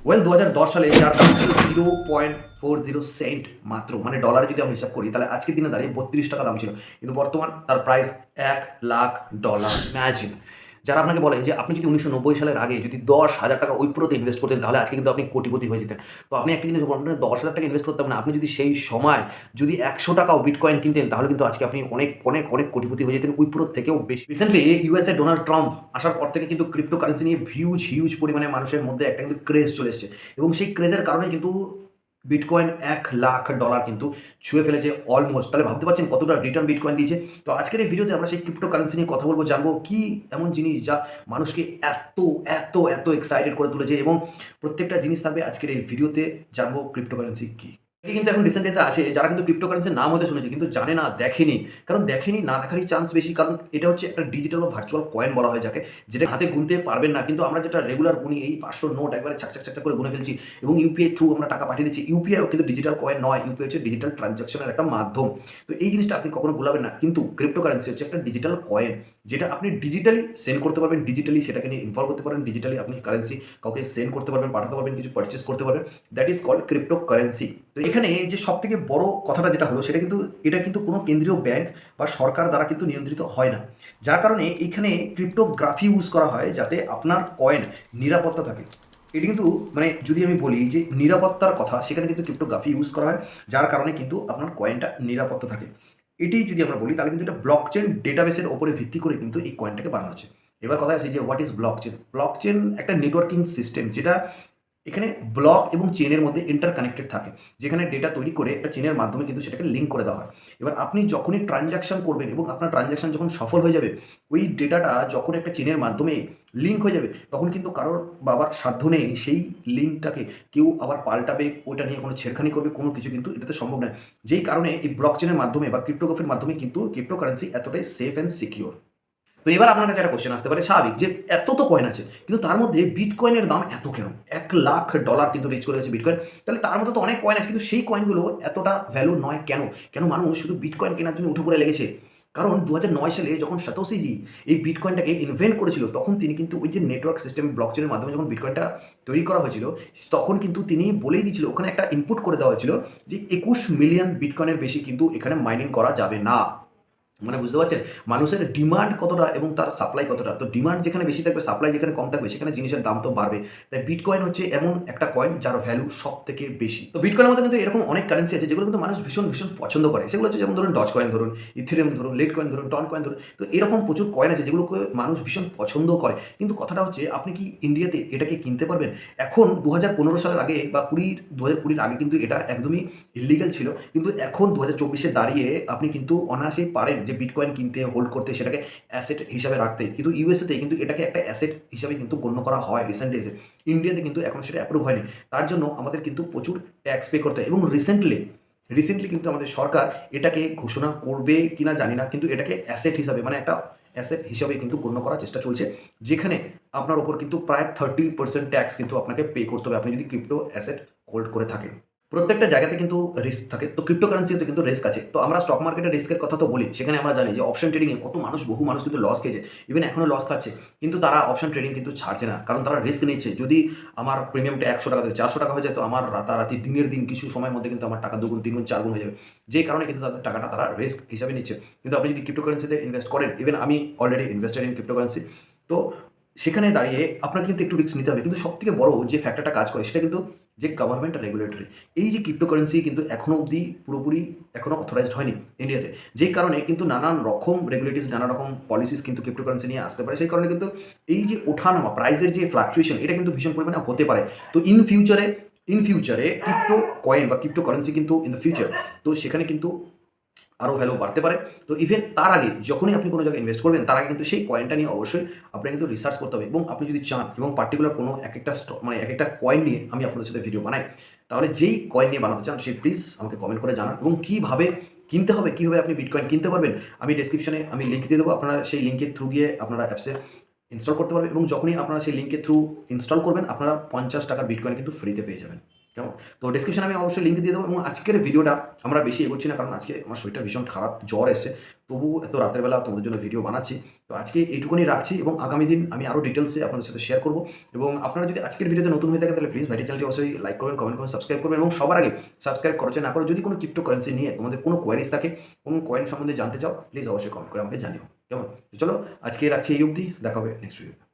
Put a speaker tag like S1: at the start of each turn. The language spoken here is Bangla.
S1: 2010 সালে যার দাম ছিল 0.40 সেন্ট মাত্র, মানে ডলারে যদি আমরা হিসাব করি তাহলে আজকের দিনে দাঁড়িয়ে 32 টাকা দাম ছিল, কিন্তু বর্তমান তার প্রাইস $1,00,000। ইম্যাজিন, যারা আপনাকে বলেন যে আপনি যদি 1990 সালের আগে যদি 10,000 টাকা উইপ্রোতে ইনভেস্ট করতেন তাহলে আজকে কিন্তু আপনি কোটিপতি হয়ে যেতেন। তো আপনি একটা জিনিস বলুন, 10,000 টাকা ইনভেস্ট করতে হবে না, আপনি যদি সেই সময় যদি 100 টাকাও বিটকয়েন কিনতেন তাহলে কিন্তু আজকে আপনি অনেক অনেক অনেক কোটিপতি হয়ে যেতেন উইপ্রোর থেকেও বেশি। রিসেন্টলি ইউএসএ ডোনাল্ড ট্রাম্প আসার পর থেকে কিন্তু ক্রিপ্টো কারেন্সি নিয়ে হিউজ হিউজ পরিমাণে মানুষের মধ্যে একটা কিন্তু ক্রেজ চলে এসেছে, এবং সেই ক্রেজের কারণে কিন্তু বিটকয়েন $1,00,000 কিন্তু ছুঁয়ে ফেলেছে অলমোস্ট। তাহলে ভাবতে পারছেন কতটা রিটার্ন বিটকয়েন দিয়েছে। তো আজকের এই ভিডিওতে আমরা সেই ক্রিপ্টো কারেন্সি নিয়ে কথা বলবো, জানবো কি এমন জিনিস যা মানুষকে এত এত এত এক্সাইটেড করে তুলেছে, এবং প্রত্যেকটা জিনিস থাকবে আজকের এই ভিডিওতে, জানবো ক্রিপ্টো কারেন্সি কি। অনেকে কিন্তু এখন রিসেন্ট ডেজে আছে যারা কিন্তু ক্রিপ্টো কারেন্সির নাম হতে শুনেছে কিন্তু জানে না, দেখেনি। কারণ দেখেনি, না দেখারই চান্স বেশি, কারণ এটা হচ্ছে একটা ডিজিটাল বা ভার্চুয়াল কয়েন বলা হয় যাকে, যেটা হাতে গুনতে পারবেন না, কিন্তু আমরা যেটা রেগুলার গুনি এই 500 নোট একবারে ছাক ছাক ছাক ছাক করে গুনে ফেলছি, এবং ইউপিআই থ্রু আমরা টাকা পাঠিয়ে দিচ্ছি। ইউপিআইও কিন্তু ডিজিটাল কয়েন নয়, ইউপিআই হচ্ছে ডিজিটাল ট্রানজাকশনের একটা মাধ্যম। তো এই জিনিসটা আপনি কখনো ভুলাবেন না, কিন্তু ক্রিপ্টো কারেন্সি হচ্ছে একটা ডিজিটাল কয়েন, যেটা আপনি ডিজিটালি সেন্ড করতে পারবেন, ডিজিটালি সেটাকে নিয়ে ইনভলভ করতে পারেন, ডিজিটালি আপনি কারেন্সি কাউকে সেন্ড করতে পারবেন, পাঠাতে পারবেন, কিছু পারচেস করতে পারবেন। That is called cryptocurrency. তো এখানে যে সব থেকে বড় কথাটা যেটা হলো সেটা কিন্তু, এটা কিন্তু কোনো কেন্দ্রীয় ব্যাংক বা সরকার দ্বারা কিন্তু নিয়ন্ত্রিত হয় না, যার কারণে এখানে ক্রিপ্টোগ্রাফি ইউজ করা হয় যাতে আপনার কয়েন নিরাপত্তা থাকে। এটি কিন্তু মানে যদি আমি বলি যে নিরাপত্তার কথা, সেখানে কিন্তু ক্রিপ্টোগ্রাফি ইউজ করা হয়, যার কারণে কিন্তু আপনার কয়েনটা নিরাপত্তা থাকে। এটি যদি আমরা বলি তাহলে কিন্তু এটা ব্লকচেন ডেটাবেসের ওপরে ভিত্তি করে কিন্তু এই কয়েনটাকে বানানো হচ্ছে। এবার কথা আছে যে হোয়াট ইজ ব্লকচেন। ব্লকচেন একটা নেটওয়ার্কিং সিস্টেম, যেটা এখানে ব্লক এবং চেনের মধ্যে ইন্টারকানেক্টেড থাকে, যেখানে ডেটা তৈরি করে একটা চেনের মাধ্যমে কিন্তু সেটাকে লিঙ্ক করে দেওয়া হয়। এবার আপনি যখনই ট্রানজাকশন করবেন এবং আপনার ট্রানজাকশন যখন সফল হয়ে যাবে, ওই ডেটাটা যখন একটা চেনের মাধ্যমে লিঙ্ক হয়ে যাবে, তখন কিন্তু কারোর বাবার সাধ্য নেই সেই লিঙ্কটাকে কেউ আবার পাল্টাবে, ওইটা নিয়ে কোনো ছেড়খানি করবে, কোনো কিছু কিন্তু এটাতে সম্ভব নয়। যেই কারণে এই ব্লক চেনের মাধ্যমে বা ক্রিপ্টোগ্রাফির মাধ্যমে কিন্তু ক্রিপ্টোকারেন্সি এতটাই সেফ অ্যান্ড সিকিউর। তো এবার আপনার কাছে একটা কোশ্চেন আসতে পারে, স্বাভাবিক যে এত তো কয়েন আছে কিন্তু তার মধ্যে বিটকয়েনের দাম এত কেন? $1,00,000 কিন্তু রিচ করে গেছে বিটকয়েন। তাহলে তার মধ্যে তো অনেক কয়েন আছে কিন্তু সেই কয়েনগুলো এতটা ভ্যালু নয় কেন? কেন মানুষ শুধু বিটকয়েন কেনার জন্য উঠে পড়ে লেগেছে? কারণ 2009 সালে যখন সাতোশিজি এই বিটকয়েনটাকে ইনভেন্ট করেছিল, তখন তিনি কিন্তু ওই যে নেটওয়ার্ক সিস্টেম ব্লকচেনের মাধ্যমে যখন বিটকয়েনটা তৈরি করা হয়েছিল, তখন কিন্তু তিনি বলেই দিয়েছিল, ওখানে একটা ইনপুট করে দেওয়া হয়েছিল যে 21 মিলিয়ন বিটকয়েনের বেশি কিন্তু এখানে মাইনিং করা যাবে না। মানে বুঝতে পারছেন মানুষের ডিমান্ড কতটা এবং তার সাপ্লাই কতটা। তো ডিমান্ড যেখানে বেশি থাকবে, সাপ্লাই যেখানে কম থাকবে, সেখানে জিনিসের দাম তো বাড়বে। তাই বিটকয়েন হচ্ছে এমন একটা কয়েন যার ভ্যালু সব থেকে বেশি। তো বিটকয়েনের মধ্যে কিন্তু এরকম অনেক কারেন্সি আছে যেগুলো কিন্তু মানুষ ভীষণ ভীষণ পছন্দ করে। সেগুলো হচ্ছে যেমন ধরুন ডজ কয়েন ধরুন, ইথেরিয়াম ধরুন, লিট কয়েন ধরুন, টন কয়েন ধরুন। তো এরকম প্রচুর কয়েন আছে যেগুলোকে মানুষ ভীষণ পছন্দ করে। কিন্তু কথাটা হচ্ছে আপনি কি ইন্ডিয়াতে এটাকে কিনতে পারবেন? এখন 2015 সালের আগে বা 2020 আগে কিন্তু এটা একদমই ইল্লিগাল ছিল। কিন্তু এখন 2024 দাঁড়িয়ে আপনি কিন্তু অনায়াসেই পারেন যে বিটকয়েন কিনতে, হোল্ড করতে, সেটাকে অ্যাসেট হিসাবে রাখতে। কিন্তু ইউএসএতে কিন্তু এটাকে একটা অ্যাসেট হিসাবে কিন্তু গণ্য করা হয় রিসেন্ট ডেজে। ইন্ডিয়াতে কিন্তু এখনো সেটা অ্যাপ্রুভ হয়নি। তার জন্য আমাদের কিন্তু প্রচুর ট্যাক্স পে করতে হয়, এবং রিসেন্টলি কিন্তু আমাদের সরকার এটাকে ঘোষণা করবে কিনা জানি না, কিন্তু এটাকে অ্যাসেট হিসাবে, মানে একটা অ্যাসেট হিসাবে কিন্তু গণ্য করার চেষ্টা চলছে, যেখানে আপনার উপর কিন্তু প্রায় 30% ট্যাক্স কিন্তু আপনাকে পে করতে হবে আপনি যদি ক্রিপ্টো অ্যাসেট হোল্ড করে থাকেন। প্রত্যেকটা জায়গাতে কিন্তু রিস্ক থাকে। তো ক্রিপ্টোকারেন্সিতে কিন্তু রিস্ক আছে। তো আমরা স্টক মার্কেটের রিস্কের কথা তো বলি। সেখানে আমরা জানি যে অপশন ট্রেডিংয়ে কত মানুষ, বহু মানুষ কিন্তু লস খেয়েছে। ইভেন এখনো লস খাচ্ছে। কিন্তু তারা অপশন ট্রেডিং কিন্তু ছাড়ছে না। কারণ তারা রিস্ক নিচ্ছে। যদি আমার প্রিমিয়ামটা ৳100 থেকে ৳400 হয়ে যায়, তো আমার রাতারাতি দিনের দিন কিছু সময়ের মধ্যে কিন্তু আমার টাকা দুগুণ, তিনগুণ, চারগুণ হয়ে যাবে। যেই কারণে কিন্তু তাদের টাকাটা তারা রিস্ক হিসাবে নিচ্ছে। কিন্তু আপনি যদি ক্রিপ্টোকারেন্সিতে ইনভেস্ট করেন, ইভেন আমি অলরেডি ইনভেস্টেড ইন ক্রিপ্টোকারেন্সি। তো সেখানে দাঁড়িয়ে আপনাকে কিন্তু একটু রিস্ক নিতে হবে। কিন্তু সবথেকে বড় যে ফ্যাক্টরটা কাজ করে সেটা কিন্তু যে গভর্নমেন্ট রেগুলেটরি। এই যে ক্রিপ্টোকারেন্সি কিন্তু এখনো অবধি পুরোপুরি এখনো অথরাইজড হয়নি ইন্ডিয়াতে। যেই কারণে কিন্তু নানান রকম রেগুলেটরিজ, নানা রকম পলিসিস কিন্তু ক্রিপ্টোকারেন্সি নিয়ে আসতে পারে। সেই কারণে কিন্তু এই যে ওঠানামা, প্রাইসের যে ফ্লাকচুয়েশন, এটা কিন্তু ভীষণ পরিমাণে হতে পারে। তো ইন ফিউচারে ক্রিপ্টো কয়েন বা ক্রিপ্টোকারেন্সি কিন্তু ইন দ্য ফিউচার, তো সেখানে কিন্তু আরও ভ্যালু বাড়তে পারে। তো ইভেন তার আগে যখনই আপনি কোনো জায়গায় ইনভেস্ট করবেন, তার আগে কিন্তু সেই কয়েনটা নিয়ে অবশ্যই আপনাকে কিন্তু রিসার্চ করতে হবে, এবং আপনি যদি চান এবং পার্টিকুলার কোনো একেকটা মানে একেকটা কয়েন নিয়ে আমি আপনাদের সাথে ভিডিও বানাই, তাহলে যেই কয়েন নিয়ে বানাতে চান সেই প্লিজ আমাকে কমেন্ট করে জানান, এবং কীভাবে কিনতে হবে, কীভাবে আপনি বিটকয়েন কিনতে পারবেন, আমি ডেসক্রিপশনে আমি লিঙ্ক দিয়ে দেবো। আপনারা সেই লিঙ্কের থ্রু গিয়ে আপনারা অ্যাপসে ইনস্টল করতে পারবেন, এবং যখনই আপনারা সেই লিঙ্কের থ্রু ইনস্টল করবেন, আপনারা ৳50 বিটকয়েন কিন্তু ফ্রিতে পেয়ে যাবেন। কেমন? তো ডেসক্রিপশনে আমি অবশ্যই লিঙ্ক দিয়ে দেবো এবং আজকের ভিডিওটা আমরা বেশি এগোচ্ছি না কারণ আজকে আমার শরীরটা ভীষণ খারাপ, জ্বর এসছে। তবু এত রাতের বেলা তোমাদের জন্য ভিডিও বানাচ্ছি। তো আজকে এইটুকুনি রাখছি এবং আগামী দিন আমি আরও ডিটেলসে আপনাদের সাথে শেয়ার করব এবং আপনারা যদি আজকের ভিডিওতে নতুন হয়ে থাকেন তাহলে প্লিজ ভাইটি চ্যানেলটি অবশ্যই লাইক করবেন, কমেন্ট করবেন, সাবস্ক্রাইব করবেন এবং সবার আগে সাবস্ক্রাইব করছে না করে যদি কোনো ক্রিপ্টোকারেন্সি নিয়ে তোমাদের কোনো কোয়ারিজ থাকে, কোনো কয়েন সম্বন্ধে জানতে চাও, প্লিজ অবশ্যই কমেন্ট করে আমাকে জানিও। কেমন? তো চলো আজকে রাখছি এই অবধি, দেখা হবে নেক্সট ভিডিওতে।